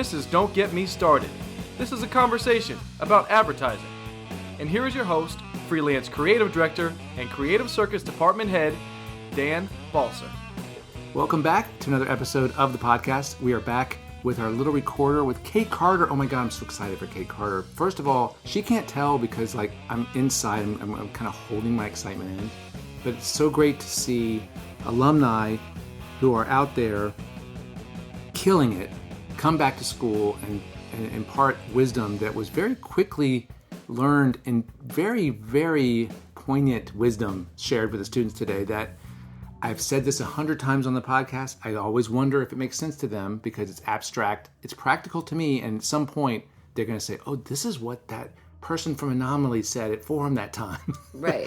This is Don't Get Me Started. This is a conversation about advertising. And here is your host, freelance creative director and creative circus department head, Dan Balser. Welcome back to another episode of the podcast. We are back with our little recorder with Kate Carter. Oh my God, I'm so excited for Kate Carter. First of all, she can't tell because I'm inside. I'm kind of holding my excitement in. But it's so great to see alumni who are out there killing it come back to school and impart wisdom that was very quickly learned and very, very poignant wisdom shared with the students today that I've said this 100 times on the podcast. I always wonder if it makes sense to them because it's abstract. It's practical to me, and at some point they're going to say, oh, this is what that person from Anomaly said at forum that time. Right.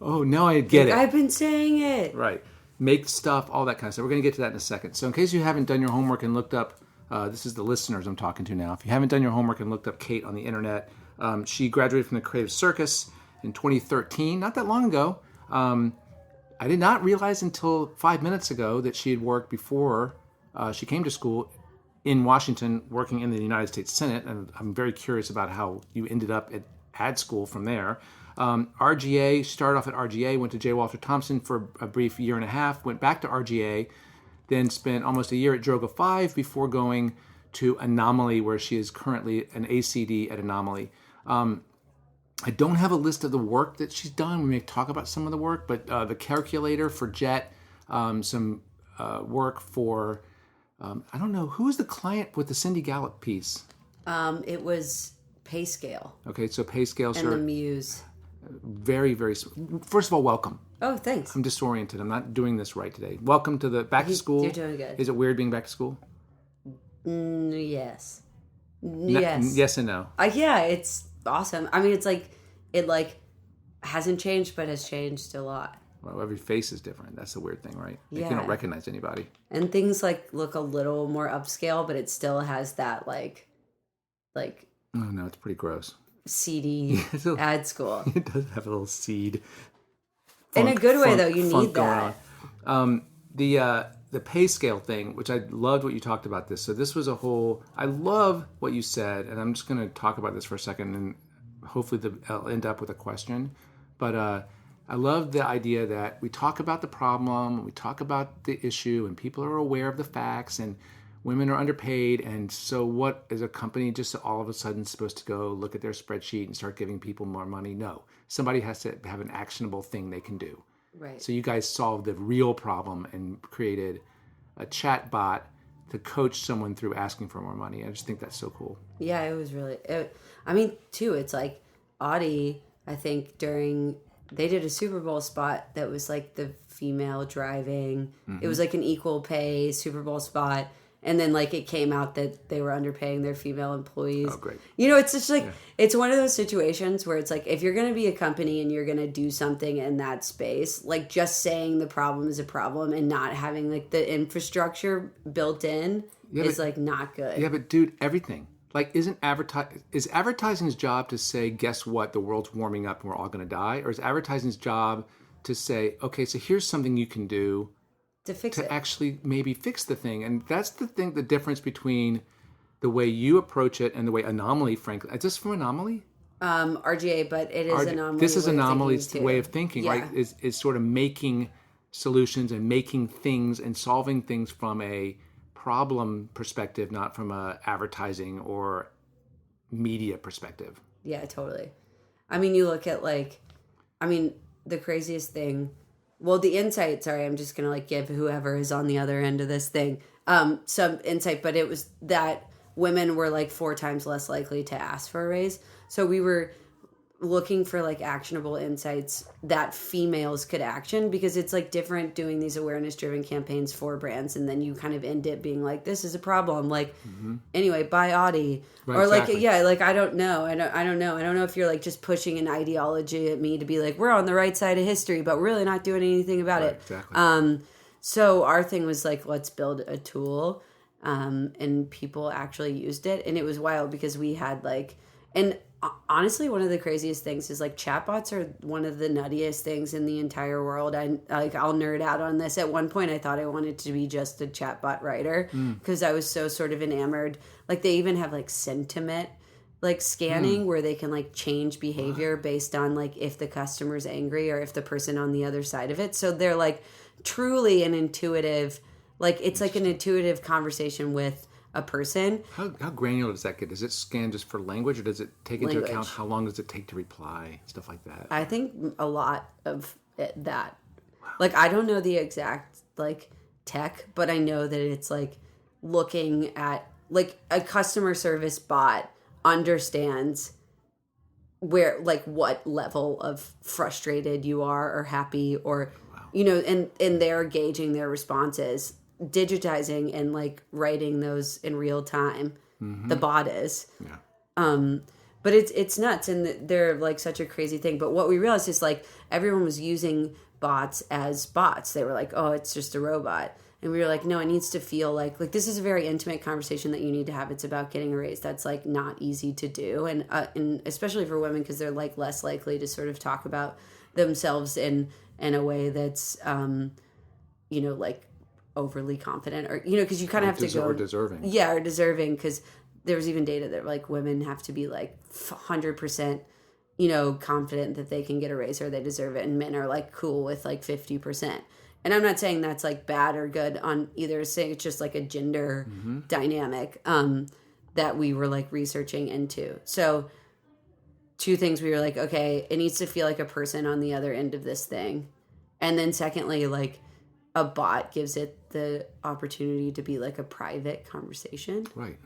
Oh, now I get it. I've been saying it. Right. Make stuff, all that kind of stuff. We're going to get to that in a second. So in case you haven't done your homework and looked up, this is the listeners I'm talking to now. If you haven't done your homework and looked up Kate on the internet, she graduated from the Creative Circus in 2013, not that long ago. I did not realize until 5 minutes ago that she had worked before she came to school in Washington, working in the United States Senate. And I'm very curious about how you ended up at ad school from there. RGA, started off at RGA, went to J. Walter Thompson for a brief year and a half, went back to RGA, then spent almost a year at Droga 5 before going to Anomaly, where she is currently an ACD at Anomaly. I don't have a list of the work that she's done. We may talk about some of the work, but the calculator for JET, some work for, I don't know, who was the client with the Cindy Gallop piece? It was Pay Scale. Okay, so Pay Scale. And the Muse. Very, very, first of all, welcome. Oh, thanks. I'm disoriented. I'm not doing this right today. Welcome to the back to school. You're doing good. Is it weird being back to school? Yes. Yes. Yes and no. Yeah, it's awesome. I mean, it hasn't changed, but has changed a lot. Well, every face is different. That's the weird thing, right? Yeah. You don't recognize anybody. And things look a little more upscale, but it still has that Oh no, it's pretty gross. seedy ad school. It does have a little seed. In a good way, though. You need that. The pay scale thing, which I loved what you talked about this. So this was I love what you said, and I'm just going to talk about this for a second, and hopefully I'll end up with a question. But I love the idea that we talk about the problem, we talk about the issue, and people are aware of the facts, and women are underpaid, and so what is a company just all of a sudden supposed to go look at their spreadsheet and start giving people more money? No. Somebody has to have an actionable thing they can do. Right. So you guys solved the real problem and created a chat bot to coach someone through asking for more money. I just think that's so cool. Yeah, it was really... it's like Audi, I think, they did a Super Bowl spot that was the female driving. Mm-hmm. It was an equal pay Super Bowl spot. And then it came out that they were underpaying their female employees. Oh, great. It's just It's one of those situations where it's if you're going to be a company and you're going to do something in that space, just saying the problem is a problem and not having the infrastructure built in is not good. Yeah, but dude, everything. Is advertising's job to say, guess what, the world's warming up and we're all going to die? Or is advertising's job to say, okay, so here's something you can do to actually maybe fix the thing? And that's the difference between the way you approach it and the way Anomaly, frankly. Is this from Anomaly? RGA, but it is Anomaly. This is Anomaly's way of thinking, yeah. right? Is sort of making solutions and making things and solving things from a problem perspective, not from a advertising or media perspective. Yeah, totally. I mean, you look at the craziest thing. Well, the insight, sorry, I'm just going to give whoever is on the other end of this thing some insight, but it was that women were 4 times less likely to ask for a raise. So we were looking for actionable insights that females could action, because it's different doing these awareness driven campaigns for brands and then you kind of end it being this is a problem, anyway, buy Audi, right, or exactly. I don't know if you're just pushing an ideology at me to be we're on the right side of history but we're really not doing anything about it. Exactly. So our thing was let's build a tool, and people actually used it, and it was wild because we had and honestly, one of the craziest things is like chatbots are one of the nuttiest things in the entire world. I'll nerd out on this. At one point, I thought I wanted to be just a chatbot writer because I was so sort of enamored. Like they even have like sentiment like scanning where they can like change behavior based on like if the customer's angry or if the person on the other side of it. So they're like truly an intuitive, like it's like an intuitive conversation with a person. How granular does that get? Does it scan just for language, or does it take into account how long does it take to reply, stuff like that? I think a lot of that. Like I don't know the exact like tech, but I know that it's like looking at like a customer service bot understands where like what level of frustrated you are or happy or you know, and they're gauging their responses, digitizing and like writing those in real time. The bot is but it's nuts, and they're like such a crazy thing. But what we realized is like everyone was using bots as bots. They were like, oh, it's just a robot. And we were like, no, it needs to feel like this is a very intimate conversation that you need to have. It's about getting a raise. That's like not easy to do. And especially for women, because they're like less likely to sort of talk about themselves in a way that's, you know, like overly confident or, you know, because you kind of have to go. Or deserving. Yeah, or deserving. Because there was even data that like women have to be like 100%, you know, confident that they can get a raise or they deserve it. And men are like cool with like 50%. And I'm not saying that's like bad or good on either. Saying it's just like a gender dynamic that we were like researching into. So two things we were like, okay, it needs to feel like a person on the other end of this thing. And then secondly, like a bot gives it the opportunity to be like a private conversation. Right.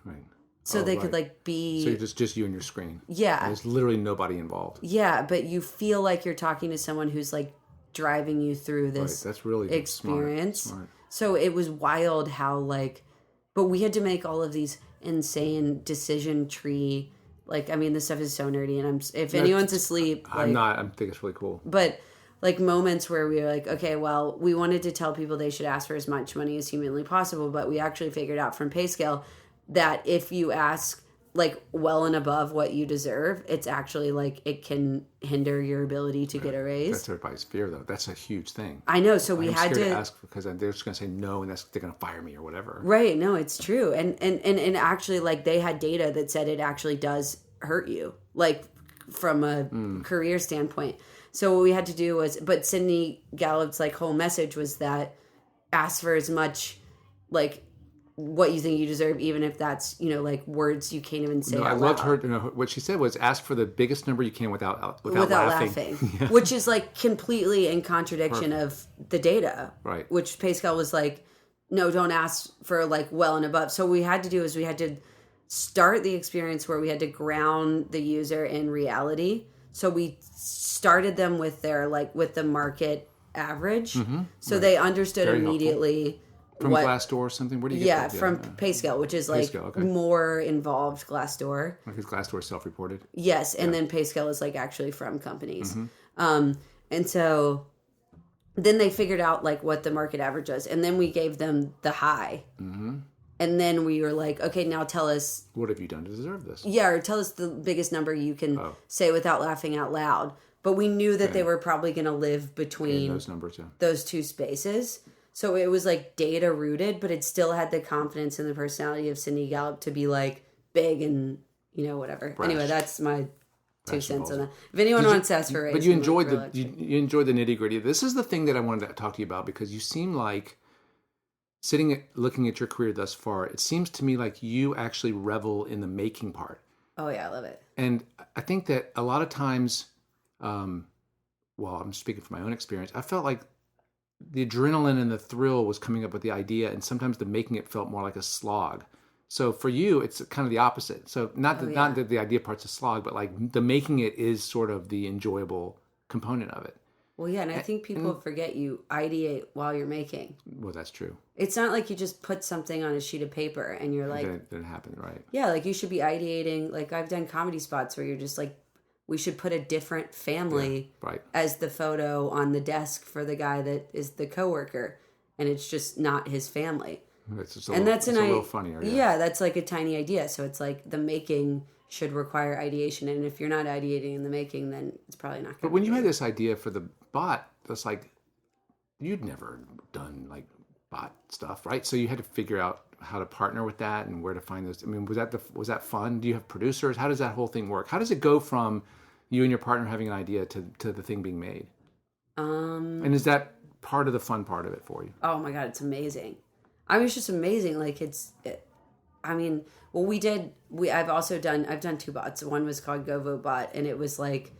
So they could like be... So you're just you and your screen. Yeah. There's literally nobody involved. Yeah, but you feel like you're talking to someone who's like driving you through this That's really experience. Smart. So it was wild how like, but we had to make all of these insane decision tree. Like, I mean, this stuff is so nerdy, and if anyone's asleep, like, I'm not. I think it's really cool. But like moments where we were like, okay, well, we wanted to tell people they should ask for as much money as humanly possible, but we actually figured out from PayScale that if you ask like well and above what you deserve, it's actually like it can hinder your ability to get a raise. That's everybody's fear, though. That's a huge thing. I know. So we had to ask because they're just going to say no, and they're going to fire me or whatever. Right? No, it's true, and actually, like they had data that said it actually does hurt you, like from a career standpoint. So what we had to do was, but Sydney Gallup's like whole message was that ask for as much like what you think you deserve, even if that's, you know, like words you can't even say out I loud. loved her. You know, what she said was ask for the biggest number you can without laughing. Yeah. Which is like completely in contradiction of the data. Right. Which PayScale was like, no, don't ask for like well and above. So what we had to do is we had to start the experience where we had to ground the user in reality. So we started them with their like with the market average. So they understood Very immediately helpful. From Glassdoor or something? Where do you get that? From PayScale, which is like more involved Glassdoor. Because Glassdoor is self-reported? Yes, and then PayScale is like actually from companies. And so then they figured out like what the market average was, and then we gave them the high. And then we were like, okay, now tell us... What have you done to deserve this? Yeah, or tell us the biggest number you can say without laughing out loud. But we knew that they were probably going to live between those numbers, those two spaces. So it was like data rooted, but it still had the confidence and the personality of Sydney Gallup to be like big and, you know, whatever. Brash. Anyway, that's my 2 cents on that. If anyone wants to ask for raise, but you enjoyed you enjoyed the nitty gritty. This is the thing that I wanted to talk to you about, because you seem like looking at your career thus far, it seems to me like you actually revel in the making part. Oh yeah, I love it. And I think that a lot of times, I'm speaking from my own experience, I felt like the adrenaline and the thrill was coming up with the idea, and sometimes the making it felt more like a slog. So for you, it's kind of the opposite. So not that the idea part's a slog, but like the making it is sort of the enjoyable component of it. Well, yeah, and I think people forget you ideate while you're making. Well, that's true. It's not like you just put something on a sheet of paper and you're like... Then it happened, right? Yeah, like you should be ideating. Like I've done comedy spots where you're just like, we should put a different family as the photo on the desk for the guy that is the coworker, and it's just not his family. It's a little funnier. Yeah, that's like a tiny idea. So it's like the making should require ideation. And if you're not ideating in the making, then it's probably not going to. But when you had this idea for the bot, that's like, you'd never done like bot stuff, right? So you had to figure out how to partner with that and where to find those. I mean, was that fun? Do you have producers? How does that whole thing work? How does it go from you and your partner having an idea to the thing being made? And is that part of the fun part of it for you? Oh my God, it's amazing. I mean, it's just amazing. Like I've done two bots. One was called Go Vote Bot, and it was like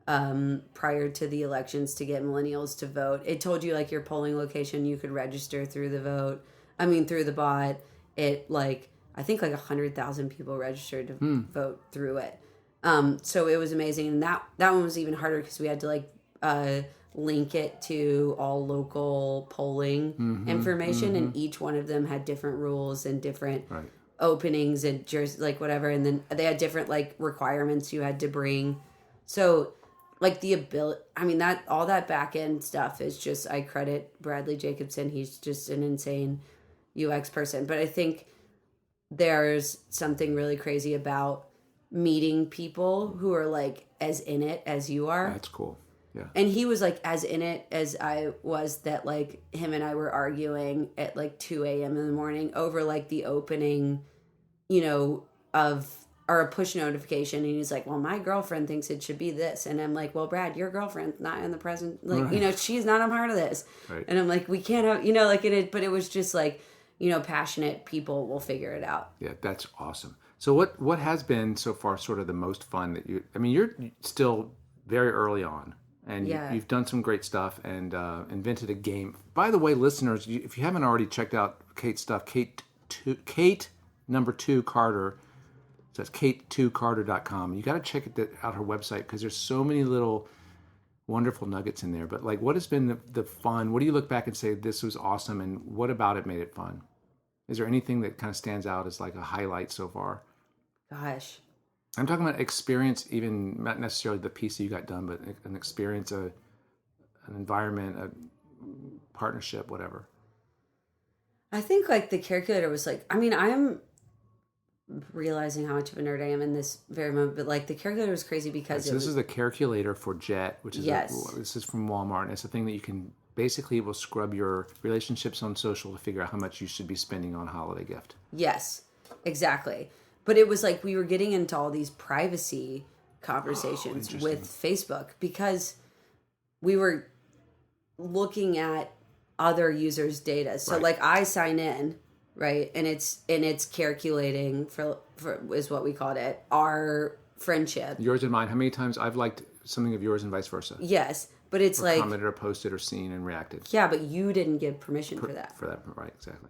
prior to the elections to get millennials to vote. It told you like your polling location. You could register through the bot. It I think 100,000 people registered to vote through it. So it was amazing. And that one was even harder because we had to link it to all local polling information, and each one of them had different rules and different openings and whatever, and then they had different requirements you had to bring. So the ability, I mean, that all that back end stuff is just, I credit Bradley Jacobson. He's just an insane UX person. But I think there's something really crazy about meeting people who are as in it as you are. That's cool. Yeah. And he was as in it as I was, that him and I were arguing at 2 a.m. in the morning over the opening, of or a push notification. And he's like, well, my girlfriend thinks it should be this. And I'm like, well, Brad, your girlfriend's not in the present. She's not a part of this. Right. And I'm like, we can't have, but it was just passionate people will figure it out. Yeah, that's awesome. So what has been so far sort of the most fun that you're still very early on. And you've done some great stuff and invented a game. By the way, listeners, if you haven't already checked out Kate's stuff, Kate number 2 Carter, so that's Kate2Carter.com. You got to check out her website because there's so many little wonderful nuggets in there. But what has been the fun? What do you look back and say, this was awesome, and what about it made it fun? Is there anything that kind of stands out as a highlight so far? Gosh. I'm talking about experience, even not necessarily the piece that you got done, but an experience, an environment, a partnership, whatever. I think the calculator was I'm realizing how much of a nerd I am in this very moment, but the calculator was crazy because this is the calculator for Jet, which is this is from Walmart, and it's a thing that you can basically will scrub your relationships on social to figure out how much you should be spending on a holiday gift. Yes, exactly. But it was we were getting into all these privacy conversations with Facebook because we were looking at other users' data. So I sign in, right, and it's calculating for is what we called it, our friendship. Yours and mine. How many times I've liked something of yours and vice versa? Yes, but it's commented or posted or seen and reacted. Yeah, but you didn't give permission for that. For that, right? Exactly.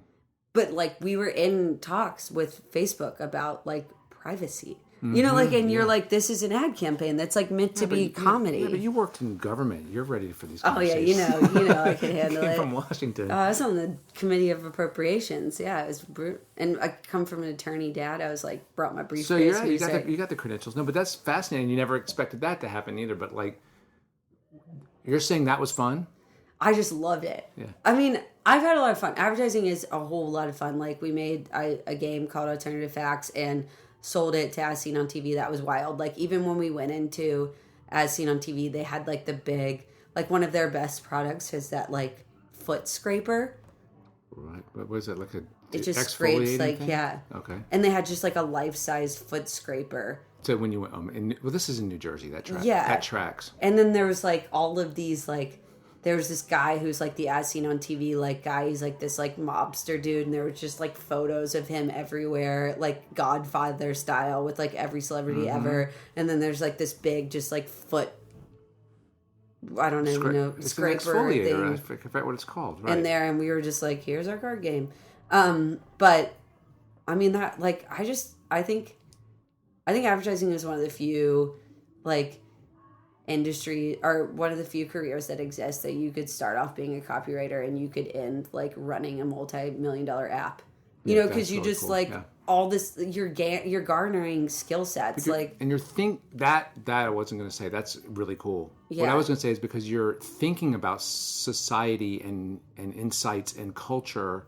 But we were in talks with Facebook about privacy, and you're this is an ad campaign that's meant to be comedy. Yeah, but you worked in government. You're ready for these. Oh yeah, you know I can handle it. From Washington. I was on the Committee of Appropriations. Yeah, it was brutal. And I come from an attorney dad. I was brought my briefcase. So you got the credentials. No, but that's fascinating. You never expected that to happen either. But you're saying that was fun. I just loved it. Yeah. I mean, I've had a lot of fun. Advertising is a whole lot of fun. We made a game called Alternative Facts and sold it to As Seen on TV. That was wild. Even when we went into As Seen on TV, they had the big, one of their best products is that foot scraper. Right. What was it? It just scrapes thing? Yeah. Okay. And they had just a life-size foot scraper. So when you went, this is in New Jersey. That tracks. And then there was all of these there was this guy who's the As Seen on TV guy. He's this mobster dude, and there were just photos of him everywhere, Godfather style with every celebrity ever. And then there's this big just foot, I don't even know, scraper thing. I forget what it's called. Right. In there, and we were just here's our card game. But I mean that I think advertising is one of the few industry, or one of the few careers that exist that you could start off being a copywriter and you could end running a multi-million-dollar app, because you really just cool. All this, you're garnering skill sets, and you're that I wasn't going to say that's really cool. Yeah. What I was going to say is because you're thinking about society and insights and culture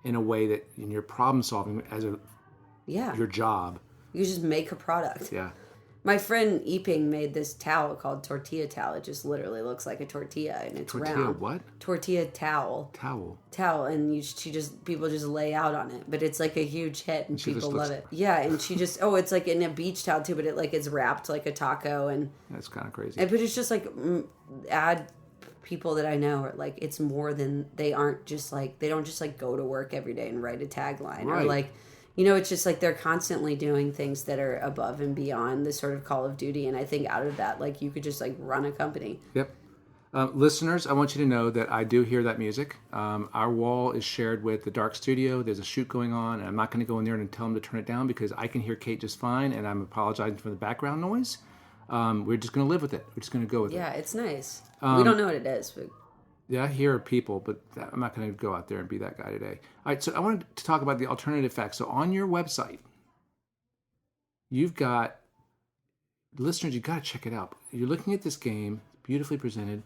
in a way that in your problem solving as your job. You just make a product. Yeah. My friend Eping made this towel called tortilla towel. It just literally looks like a tortilla, and it's Tortilla round. what? Tortilla towel. Towel. And people just lay out on it, but it's like a huge hit, and people love it. Yeah, and she just it's like in a beach towel too, but it like is wrapped like a taco, and that's kind of crazy. But it's just like ad people that I know are like, it's more than they don't just like go to work every day and write a tagline or like. It's just like they're constantly doing things that are above and beyond the sort of Call of Duty. And I think out of that, like, you could just like run a company. Yep. Listeners, I want you to know that I do hear that music. Our wall is shared with the Dark Studio. There's a shoot going on. And I'm not going to go in there and tell them to turn it down because I can hear Kate just fine. And I'm apologizing for the background noise. We're just going to live with it. We're just going to go with it. Yeah, it's nice. We don't know what it is, but... Yeah, I hear people, but I'm not going to go out there and be that guy today. All right, so I wanted to talk about the alternative facts. So on your website, you've got, listeners, you've got to check it out. You're looking at this game, beautifully presented,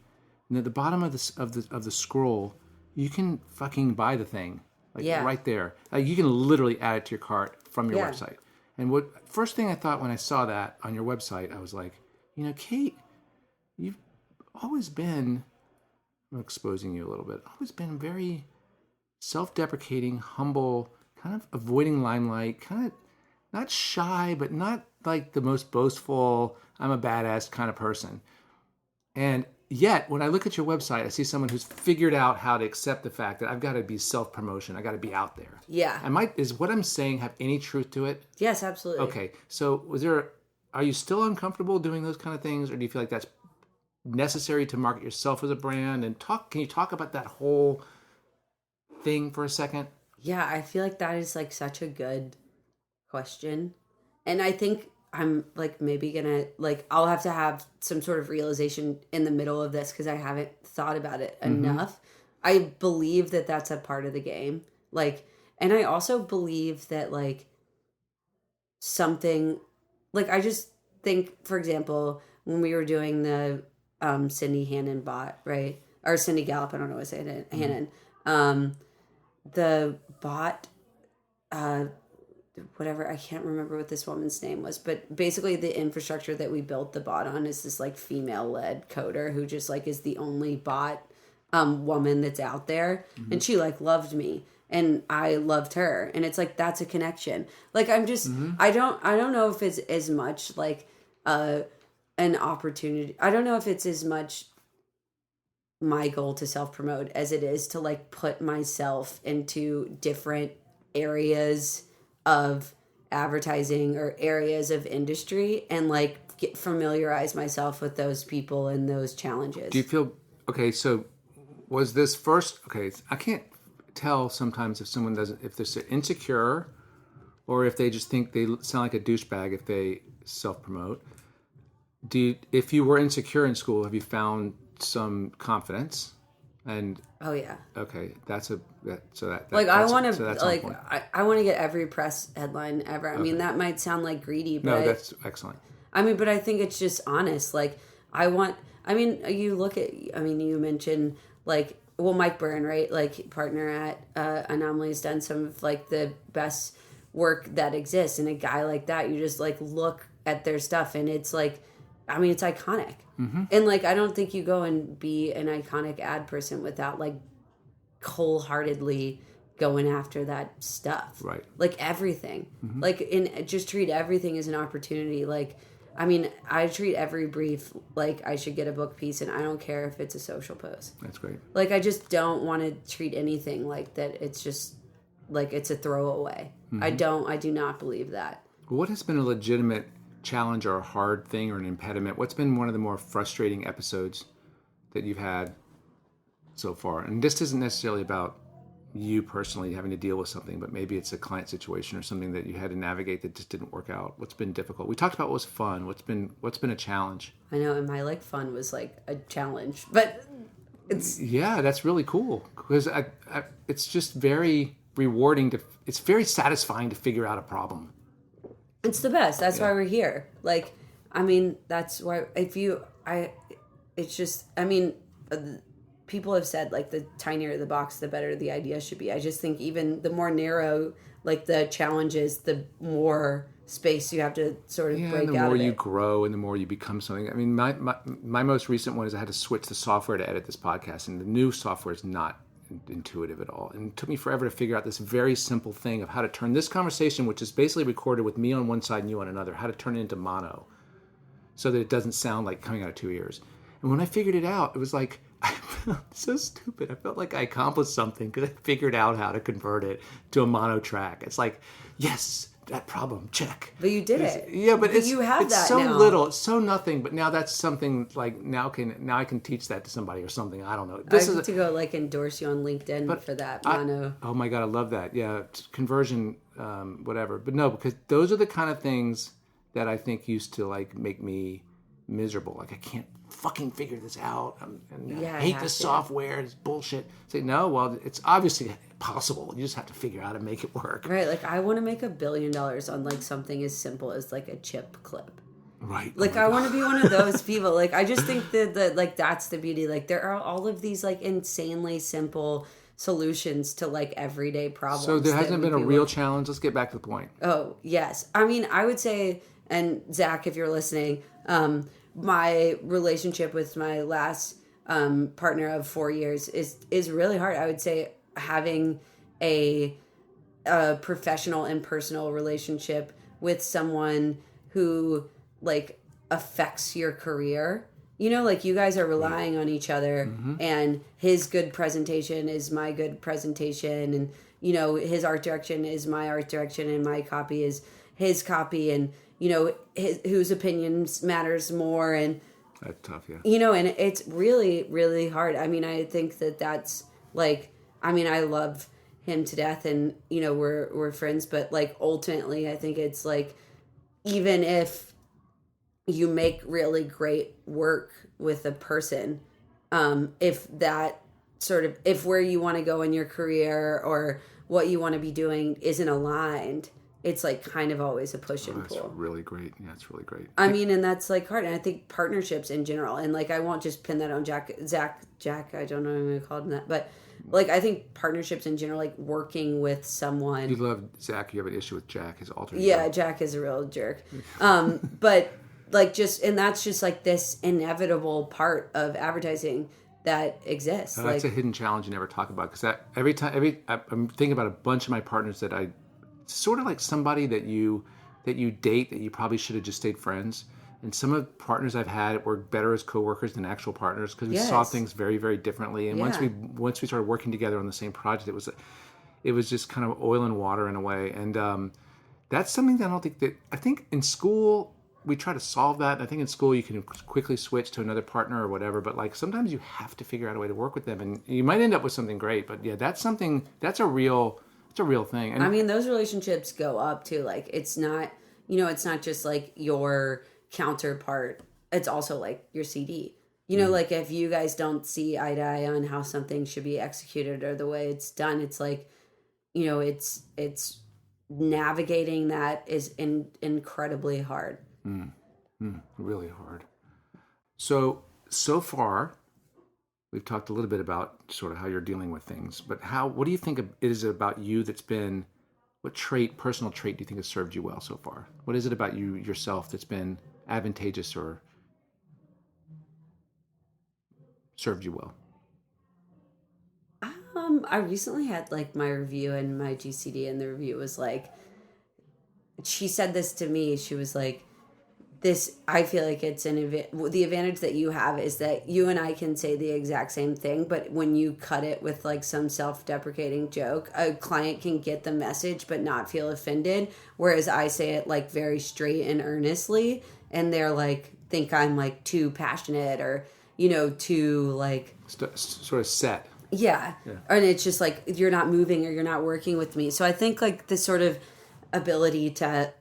and at the bottom of the scroll, you can fucking buy the thing, right there. Like, you can literally add it to your cart from your website. And first thing I thought when I saw that on your website, I was like, Kate, you've always been... I'm exposing you a little bit. Always been very self-deprecating, humble, kind of avoiding limelight, kind of not shy, but not like the most boastful, I'm a badass kind of person. And yet, when I look at your website, I see someone who's figured out how to accept the fact that I've got to be self-promotion. I got to be out there. Yeah. Is what I'm saying have any truth to it? Yes, absolutely. Okay. So are you still uncomfortable doing those kind of things, or do you feel like that's necessary to market yourself as a brand? And can you talk about that whole thing for a second? Yeah, I feel like that is like such a good question. And I think I'm like maybe gonna I'll have to have some sort of realization in the middle of this because I haven't thought about it enough. I believe that that's a part of the game. And I also believe that something I just think, for example, when we were doing the Cindy Hannon bot, right? Or Cindy Gallup, I don't know what to say, Hannon. The bot, whatever, I can't remember what this woman's name was, but basically the infrastructure that we built the bot on is this female-led coder who just is the only bot woman that's out there. And she loved me and I loved her. And it's that's a connection. I'm just, I don't know if it's as much an opportunity. I don't know if it's as much my goal to self-promote as it is to put myself into different areas of advertising or areas of industry and familiarize myself with those people and those challenges. Do you feel okay? So was this first? Okay, I can't tell sometimes if someone if they're insecure or if they just think they sound like a douchebag if they self-promote. If you were insecure in school, have you found some confidence? And oh yeah, okay, I want to get every press headline ever. I mean, that might sound greedy, but no, that's excellent. I mean, but I think it's just honest. You mentioned Mike Byrne, right? Partner at Anomaly, has done some of the best work that exists, and a guy like that, you just look at their stuff, and it's it's iconic. And I don't think you go and be an iconic ad person without wholeheartedly going after that stuff. Right. Everything. And just treat everything as an opportunity. I treat every brief I should get a book piece, and I don't care if it's a social post. That's great. I just don't want to treat anything that it's just it's a throwaway. I do not believe that. What has been a legitimate challenge or a hard thing or an impediment? What's been one of the more frustrating episodes that you've had so far? And this isn't necessarily about you personally having to deal with something, but maybe it's a client situation or something that you had to navigate that just didn't work out. What's been difficult? We talked about what was fun. What's been a challenge? I know, and my fun was a challenge, but it's that's really cool because it's just very rewarding it's very satisfying to figure out a problem. It's the best. That's why we're here. That's why people have said the tinier the box, the better the idea should be. I just think even the more narrow the challenge is, the more space you have to sort of break and the out more of you it. grow and the more you become something. I mean, my most recent one is I had to switch the software to edit this podcast, and the new software is not intuitive at all. And it took me forever to figure out this very simple thing of how to turn this conversation, which is basically recorded with me on one side and you on another, how to turn it into mono so that it doesn't sound like coming out of 2 ears. And when I figured it out, it was like, I felt so stupid. I felt like I accomplished something because I figured out how to convert it to a mono track. It's like, yes, that problem, check. But you did it. Yeah, but you have it's that so now. little, it's so nothing. But now that's something like now I can teach that to somebody or something. I don't know. I have to go like endorse you on LinkedIn for that mono. Oh my god, I love that. Yeah, conversion, whatever. But no, because those are the kind of things that I think used to like make me miserable. Like I can't fucking figure this out. I hate this software. It's bullshit. Say no. Well, it's obviously possible. You just have to figure out how to make it work. Right. Like I want to make $1 billion on like something as simple as like a chip clip. Right. Like I want to be one of those people. Like I just think that like that's the beauty. Like there are all of these like insanely simple solutions to like everyday problems. So there hasn't been a real challenge. Let's get back to the point. Oh yes. I mean, I would say, and Zach, if you're listening, my relationship with my last partner of 4 years is really hard. I would say having a professional and personal relationship with someone who like affects your career. You know, like you guys are relying on each other, and his good presentation is my good presentation, and you know his art direction is my art direction, and my copy is his copy, and you know whose opinions matters more, and that's tough, yeah. You know, and it's really, really hard. I mean, I think that's like, I mean, I love him to death, and you know we're friends, but like ultimately, I think it's like even if you make really great work with a person, if that sort of if where you want to go in your career or what you want to be doing isn't aligned, it's like kind of always a push and pull. That's really great. Yeah, it's really great. I mean, and that's like hard. And I think partnerships in general, and like I won't just pin that on Jack, I don't know what I'm going to call him that, but like I think partnerships in general, like working with someone. You love Zach. You have an issue with Jack, his alter ego. Yeah, Jack is a real jerk. But like just, and that's just like this inevitable part of advertising that exists. That's like, a hidden challenge you never talk about, because I'm thinking about a bunch of my partners that I sort of like somebody that you date that you probably should have just stayed friends. And some of the partners I've had were better as coworkers than actual partners because we saw things very, very differently. And once we started working together on the same project, it was just kind of oil and water in a way. And that's something that I think in school we try to solve that. I think in school you can quickly switch to another partner or whatever, but like sometimes you have to figure out a way to work with them, and you might end up with something great. But yeah, that's a real thing. And I mean, those relationships go up too. Like it's not just like your counterpart. It's also like your CD. You know, like if you guys don't see eye to eye on how something should be executed or the way it's done, it's like, you know, it's navigating that is incredibly hard. Really hard. So far, we've talked a little bit about sort of how you're dealing with things, but what do you think it is about you what personal trait do you think has served you well so far? What is it about you yourself that's been advantageous or served you well? I recently had like my review in my GCD, and the review was like, she said this to me. She was like, I feel like it's the advantage that you have is that you and I can say the exact same thing, but when you cut it with like some self-deprecating joke, a client can get the message but not feel offended, whereas I say it like very straight and earnestly, and they're like think I'm like too passionate or, you know, too like sort of set. Yeah. And it's just like you're not moving or you're not working with me. So I think like this sort of ability to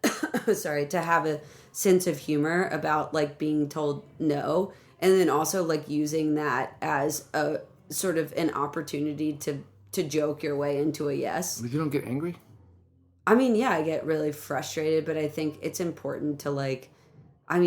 to have a sense of humor about like being told no, and then also like using that as a sort of an opportunity to joke your way into a yes. You don't get angry? I mean, yeah, I get really frustrated, but I think it's important to like, I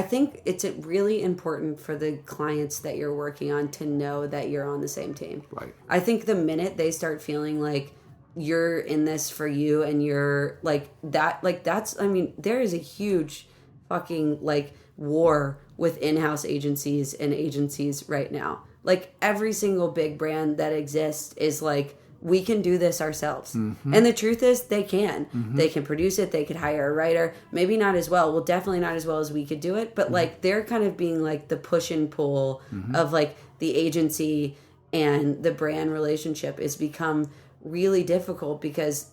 think it's really important for the clients that you're working on to know that you're on the same team. Right. I think the minute they start feeling like, you're in this for you, and you're like that. Like that's, I mean, there is a huge fucking like war with in-house agencies and agencies right now. Like every single big brand that exists is like, we can do this ourselves. And the truth is they can. They can produce it. They could hire a writer. Maybe not as well. Well, definitely not as well as we could do it. But like they're kind of being like the push and pull of like the agency and the brand relationship is become really difficult because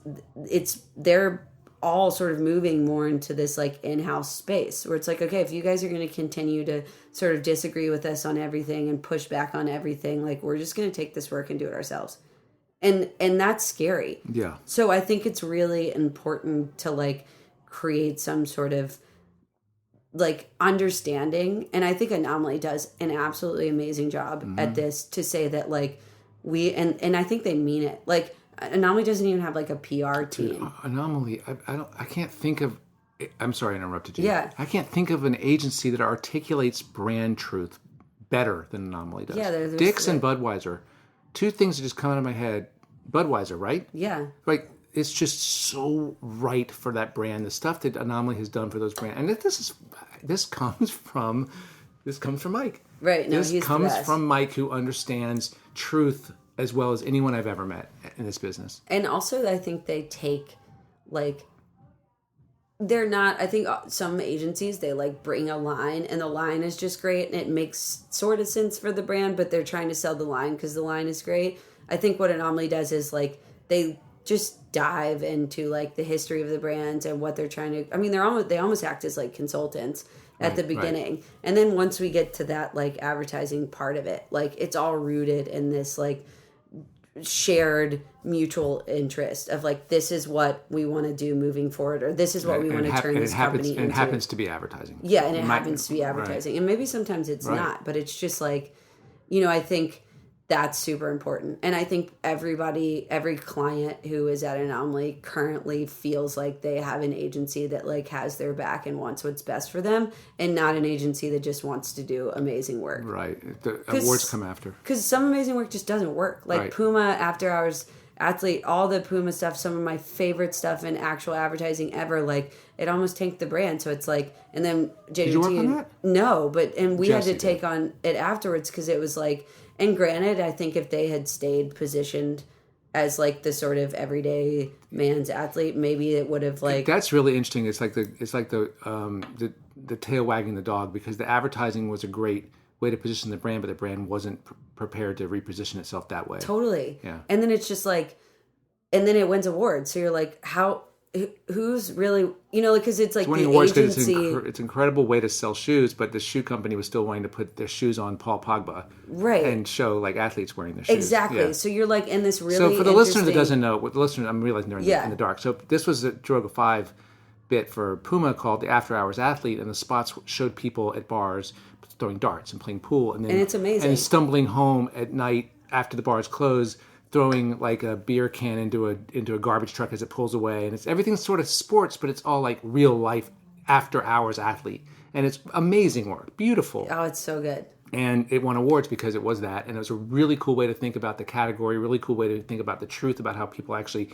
they're all sort of moving more into this like in-house space where it's like, okay, if you guys are going to continue to sort of disagree with us on everything and push back on everything, like we're just going to take this work and do it ourselves. And that's scary. Yeah. So I think it's really important to like create some sort of like understanding. And I think Anomaly does an absolutely amazing job at this, to say that like and I think they mean it. Like Anomaly doesn't even have like a PR team. Anomaly, I can't think of, I'm sorry I interrupted you. Yeah. I can't think of an agency that articulates brand truth better than Anomaly does. Yeah, there's Dick's and Budweiser. Two things that just come out of my head. Budweiser, right? Yeah. Like, it's just so right for that brand. The stuff that Anomaly has done for those brands. And this comes from Mike. Right. No, this he's comes the best. from Mike, who understands truth as well as anyone I've ever met in this business. And also, I think they take, like, they're not, I think some agencies, they, like, bring a line, and the line is just great, and it makes sort of sense for the brand, but they're trying to sell the line because the line is great. I think what Anomaly does is, like, they just dive into, like, the history of the brands and what they're trying to, I mean, they almost act as, like, consultants at the beginning. Right. And then once we get to that, like, advertising part of it, like, it's all rooted in this, like, shared mutual interest of like, this is what we want to do moving forward, or this is what we want to turn this company into. And it happens to be advertising. Yeah, and it happens to be advertising. Right. And maybe sometimes it's not, but it's just like, you know, I think that's super important. And I think every client who is at Anomaly currently feels like they have an agency that like has their back and wants what's best for them, and not an agency that just wants to do amazing work. Right. The awards come after. Because some amazing work just doesn't work. Like Puma, After Hours, Athlete, all the Puma stuff, some of my favorite stuff in actual advertising ever, like it almost tanked the brand. So it's like, and then JWT. Did you work on that? No, and we had to take on it afterwards because it was like, and granted, I think if they had stayed positioned as like the sort of everyday man's athlete, maybe it would have like. That's really interesting. It's like the tail wagging the dog, because the advertising was a great way to position the brand, but the brand wasn't prepared to reposition itself that way. Totally. Yeah. And then it's just like, and then it wins awards. So you're like, who's really, you know, because it's like winning the awards agency. It's an incredible way to sell shoes, but the shoe company was still wanting to put their shoes on Paul Pogba, right, and show like athletes wearing their shoes. Exactly. Yeah. So you're like in this really. So for the listener that doesn't know, what the listener, I'm realizing they're in the dark. So this was a Droga 5 bit for Puma called the After Hours Athlete, and the spots showed people at bars throwing darts and playing pool, and it's amazing, and stumbling home at night after the bars close, throwing like a beer can into a garbage truck as it pulls away, and everything's sort of sports, but it's all like real life After Hours Athlete, and it's amazing work, beautiful. Oh, it's so good. And it won awards because it was that, and it was a really cool way to think about the category, really cool way to think about the truth about how people actually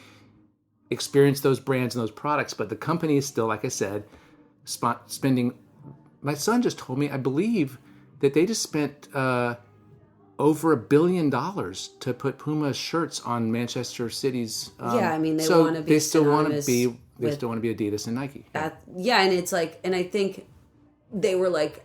experience those brands and those products. But the company is still, like I said, spending. My son just told me, I believe, that they just spent over $1 billion to put Puma shirts on Manchester City's. I mean, they want to be. They still want to be. They still want to be Adidas and Nike. And it's like, and I think they were like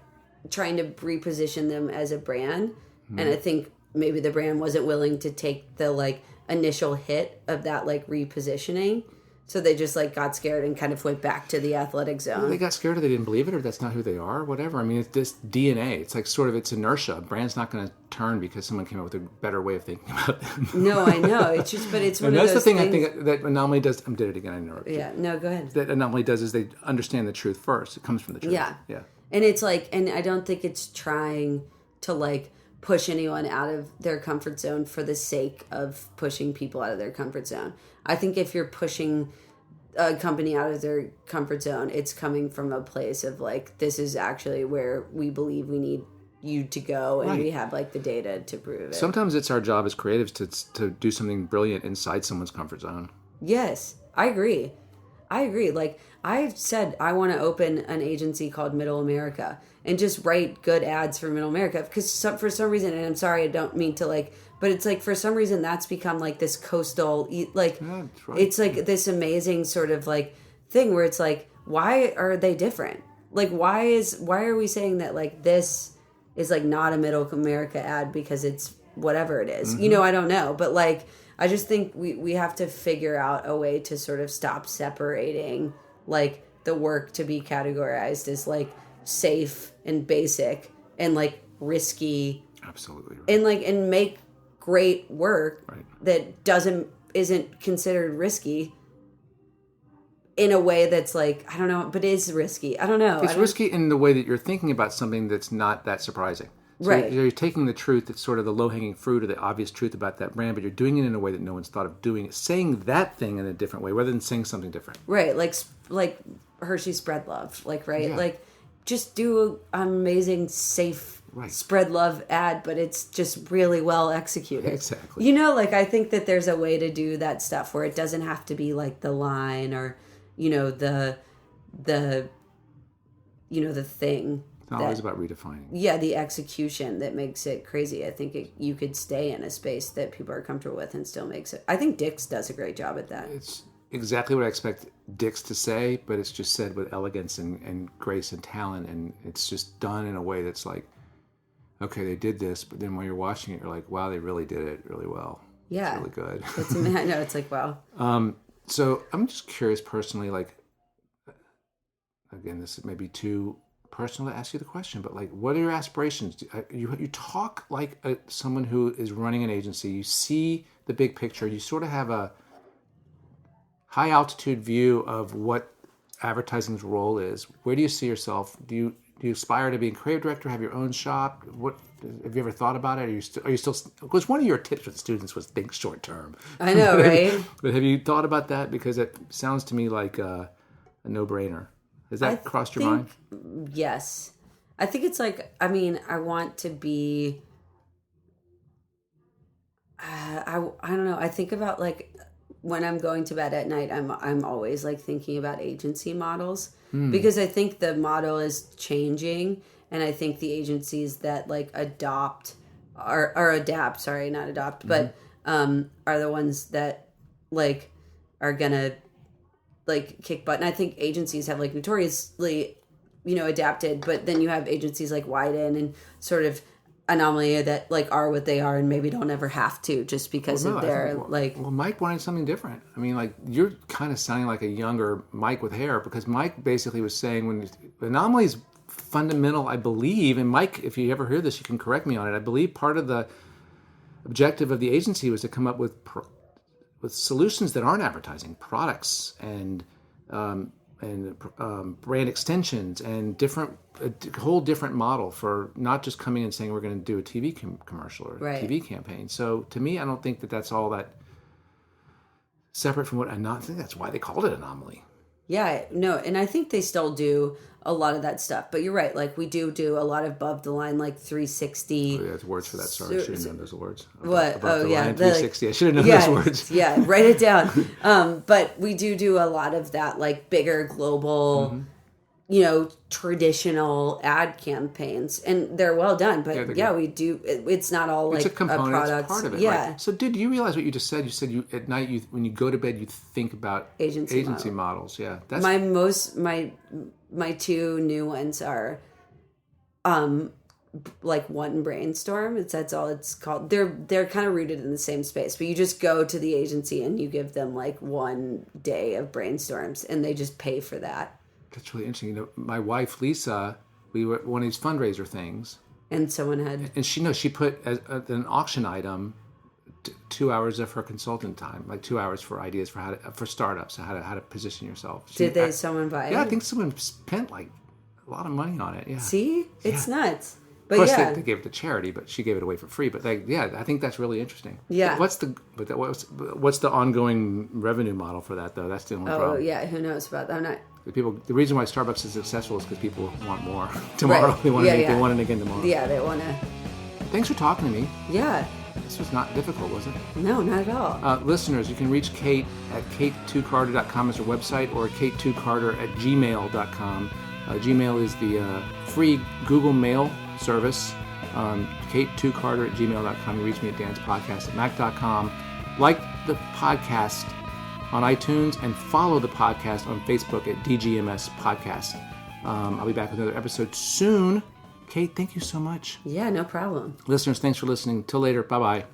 trying to reposition them as a brand, and I think maybe the brand wasn't willing to take the like initial hit of that like repositioning. So they just like got scared and kind of went back to the athletic zone. Well, they got scared or they didn't believe it, or that's not who they are, whatever. I mean, it's this DNA. It's like sort of it's inertia. A brand's not going to turn because someone came up with a better way of thinking about them. No, I know. It's just, but it's one of those things. And that's the thing things... I think that Anomaly does. I did it again. I interrupted. Yeah, no, go ahead. That Anomaly does is they understand the truth first. It comes from the truth. Yeah. And it's like, and I don't think it's trying to like push anyone out of their comfort zone for the sake of pushing people out of their comfort zone. I think if you're pushing a company out of their comfort zone, it's coming from a place of like, this is actually where we believe we need you to go, and Right. we have like the data to prove it. Sometimes it's our job as creatives to do something brilliant inside someone's comfort zone. Yes, I agree. Like, I've said I want to open an agency called Middle America and just write good ads for Middle America because for some reason, and I'm sorry, I don't mean to like, but it's like for some reason that's become like this coastal, like, that's right. it's like this amazing sort of like thing where it's like, why are they different? Like, why are we saying that like this is like not a Middle America ad because it's whatever it is? You know, I don't know, but like, I just think we have to figure out a way to sort of stop separating like the work to be categorized as like safe and basic and like risky. Absolutely right. And make great work Right. that isn't considered risky in a way that's like, I don't know, but is risky. I don't know. It's risky in the way that you're thinking about something that's not that surprising. So Right. you're taking the truth that's sort of the low-hanging fruit or the obvious truth about that brand, but you're doing it in a way that no one's thought of doing it, saying that thing in a different way rather than saying something different. Right, like Hershey Spread Love, like, right? Yeah. Like, just do an amazing, safe Right. Spread Love ad, but it's just really well executed. Exactly. You know, like, I think that there's a way to do that stuff where it doesn't have to be like the line or, you know, the thing. It's not always about redefining. Yeah, the execution that makes it crazy. I think you could stay in a space that people are comfortable with and still makes it. I think Dick's does a great job at that. It's exactly what I expect Dick's to say, but it's just said with elegance and grace and talent, and it's just done in a way that's like, okay, they did this, but then when you're watching it, you're like, wow, they really did it really well. Yeah. It's really good. I know, it's like, wow. So I'm just curious personally, like, again, this may be too personal to ask you the question, but like, what are your aspirations? You talk like someone who is running an agency. You see the big picture. You sort of have a high altitude view of what advertising's role is. Where do you see yourself? Do you aspire to be a creative director? Have your own shop? What have you ever thought about it? Are you still? Because one of your tips with students was think short term. I know, right? But have you thought about that? Because it sounds to me like a no-brainer. Has that crossed your mind? Yes. I think it's like, I mean, I want to be, I don't know. I think about like when I'm going to bed at night, I'm always like thinking about agency models because I think the model is changing, and I think the agencies that like adapt, but are the ones that like are gonna like kick butt. And I think agencies have like notoriously, you know, adapted, but then you have agencies like Widen and sort of Anomaly that like are what they are and maybe don't ever have to just because of their like. Well, Mike wanted something different. I mean, like, you're kind of sounding like a younger Mike with hair, because Mike basically was saying when Anomaly's fundamental, I believe, and Mike, if you ever hear this, you can correct me on it. I believe part of the objective of the agency was to come up with solutions that aren't advertising, products and brand extensions and a whole different model for not just coming and saying we're going to do a TV commercial or Right. TV campaign. So to me, I don't think that that's all that separate from what I think that's why they called it Anomaly. Yeah, no, and I think they still do a lot of that stuff. But you're right, like we do a lot of above the line, like 360. Oh, yeah, there's words for that. Sorry, I should have known those words. What? Above the Yeah, line, 360. I should have known yeah, those words. Yeah, write it down. But we do a lot of that, like bigger global, you know, traditional ad campaigns, and they're well done. But yeah, we do. It's not all like It's a component. product. It's part of it. Yeah. Right? So, did you realize what you just said? You said at night, when you go to bed, you think about agency models. Yeah, that's my two new ones are, like One Brainstorm. That's all it's called. They're kind of rooted in the same space, but you just go to the agency and you give them like 1 day of brainstorms, and they just pay for that. That's really interesting. You know, my wife Lisa, we were at one of these fundraiser things, And someone had, and she put as an auction item 2 hours of her consultant time, like 2 hours for ideas for startups, how to position yourself. someone buy it? Yeah, I think someone spent like a lot of money on it. Yeah. See, it's nuts. But Of course, yeah, they gave it to charity, but she gave it away for free. But I think that's really interesting. Yeah. What's the ongoing revenue model for that though? That's the only problem. yeah, who knows about that? The reason why Starbucks is successful is because people want more tomorrow. Right. They want it. Yeah. They want it again tomorrow. Yeah, they want to. Thanks for talking to me. Yeah. This was not difficult, was it? No, not at all. Listeners, you can reach Kate at kate2carter.com as her website, or kate2carter@gmail.com. Gmail is the free Google Mail service. kate2carter@gmail.com. You reach me at danspodcast@mac.com. Like the podcast on iTunes and follow the podcast on Facebook at DGMS Podcast. I'll be back with another episode soon. Kate, thank you so much. Yeah, no problem. Listeners, thanks for listening. Till later. Bye-bye.